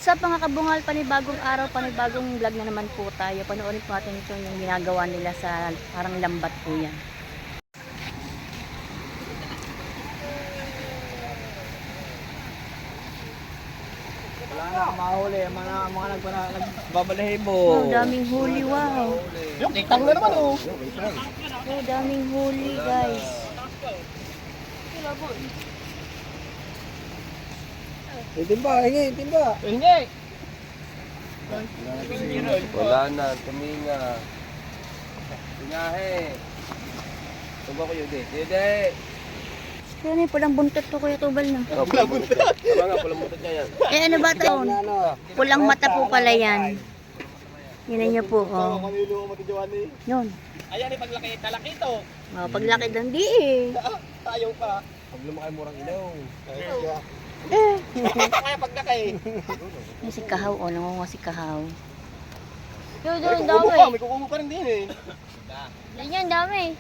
What's up mga kabungal, panibagong araw, panibagong vlog na naman po tayo. Panoorin po natin ito yung ginagawa nila sa parang lambat po yan. Wala na, mahuli. Mga nagbabalahibo. Oh, daming huli, wow. Yung kitang na naman, oh. Oh, daming huli, guys. Timba, hingi, timba. Hingi. Wala na, tuminga. Tingahe. Tuba ko yun, Dede. Kaya na pulang buntot to, Kuya Tubal na. Pulang buntot. Tama nga, pulang buntot niya yan. Eh ano ba ito? Pulang mata po pala yan. Yan niyo po, oh. Yun. Ayan, paglaki, talaki ito. Oh, paglaki doon, di eh. Tayo pa. Pag lumaki murang ilaw. Eh. Kaya paglaki. Yan si Kahaw, oh. Nangunga si Kahaw. Yun, May kukumo pa rin din eh. Yan, dami.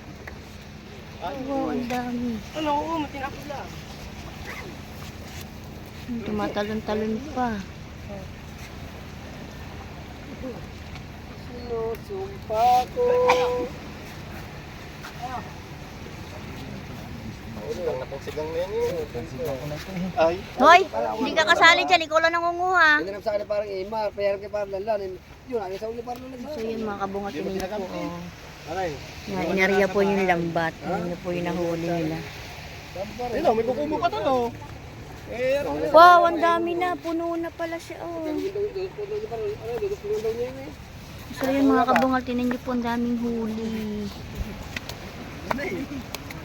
Oo, ang dami. Ano, matinapos lang. Tumatalon-talon pa. Sinusumpa ko. Napagsigang na yan eh. Ay. Hoy, hindi ka kasali dyan. Ikaw lang nangunguha. Hindi na sa akin parang imar, payar kay parang lalan. Yun, ano sa uli parang lalan. So yun mga kabungat niyo po. Oh. Aray. Yan, inariya po yung lambat. Yan po yung nahuli nila. Ayun, may kukumo pa to no. Wow, ang dami na. Puno na pala siya. Oh. So yun mga kabungat, tinan niyo po ang daming huli.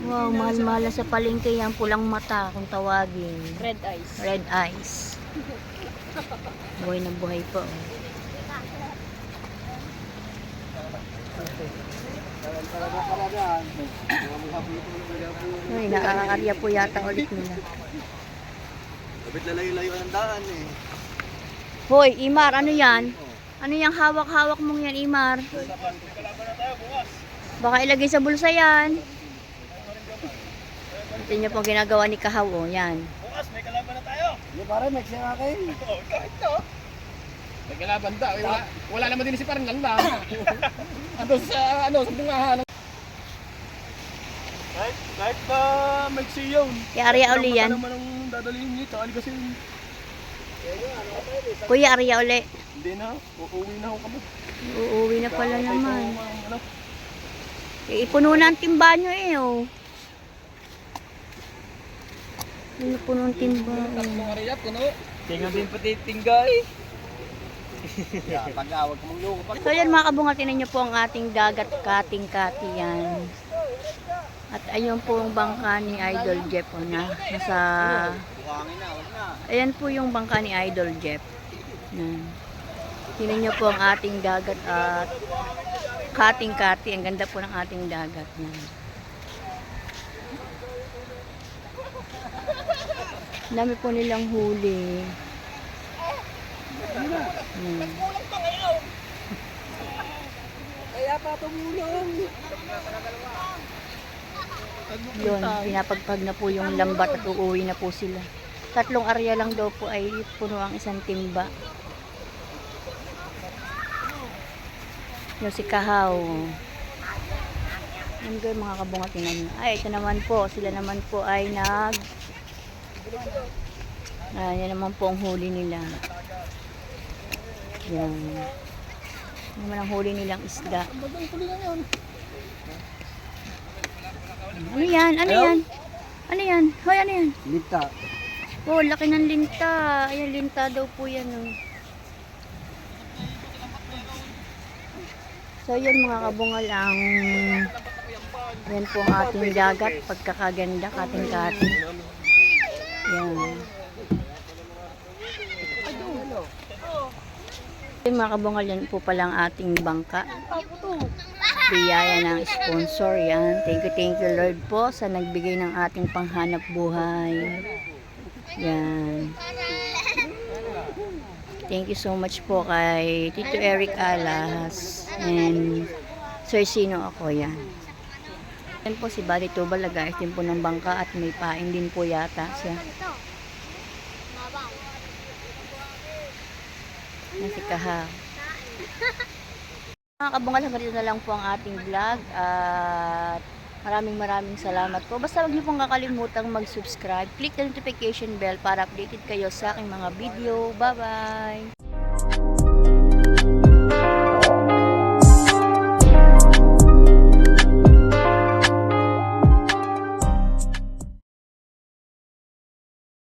Wow, mahal-mahal sa palengke yan. Pulang mata kung tawagin. Red eyes. Red eyes. Buhay na buhay po. Oh. Ay, nakakakarya po yata ulit nila. Kapit lalayo-layo ang daan eh. Hoy, Imar, ano yan? Ano yung hawak-hawak mong yan, Imar? Baka ilagay sa bulsa yan. Ito nyo pong ginagawa ni Kahaw, oh, yan. Bukas, may kalaban na tayo. Hindi pare, may siya kayo. Kahit to. May kalaban daw. Wala naman din si parang landa. Ano sa bungahan. Kahit pa may siyaw. Kaya Arya uli yan. Ano naman ang dadalhin nito? Ali kasi Kuya, Arya uli. hindi na. Uuwi na ako kami. Uuwi na pala naman. Ano? Eh, ipuno na ang timba nyo eh, oh. Ano puno ang timba? Tatlong ariya, puno. Tingnan din pati tinggay. Pag-awag ka mong loko. So yan mga kabungal, tinan nyo po ang ating dagat kating-kati yan. At ayun po ang bangka ni Idol Jeff o na. Nasa... Ayan po yung bangka ni Idol Jeff. Yan. Tinan nyo po ang ating dagat at kating-kati. Ang ganda po ng ating dagat. Yan. Dami po nilang huli. Kaya pa tumulong. Yun, pinapagpag na po yung lambat at uuwi na po sila. 3 area lang daw po ay puno ang isang timba. Yung si Kahaw. Yan guys mga kabungat niyo. Ay, ito naman po. Sila naman po ay yan naman po ang huli nila. Yan. Yan naman ang huli nilang isda. Ano yan? Ano yan? Ano yan? Hoy, ano yan? Lita. Oh, laki ng linta. Ayan, linta daw po yan. Oh. So, yun mga kabungal ang yan po ang ating dagat. Pagkakaganda, kating-kating. Yan. Yung mga kabungal, yan po palang ating bangka. Biyaya ng sponsor yan. Thank you Lord po sa nagbigay ng ating panghanap buhay. Yan. Thank you so much po kay Tito Eric Alas and Sir Sino ako yan. Yan po si Buddy Tubal, nag-ayos din po ng bangka at may pain din po yata siya. Yan si Kaha. Mga kabungal, hanggang dito na lang po ang ating vlog at maraming salamat po. Basta wag niyo pong kakalimutang mag-subscribe. Click the notification bell para updated kayo sa aking mga video. Bye-bye!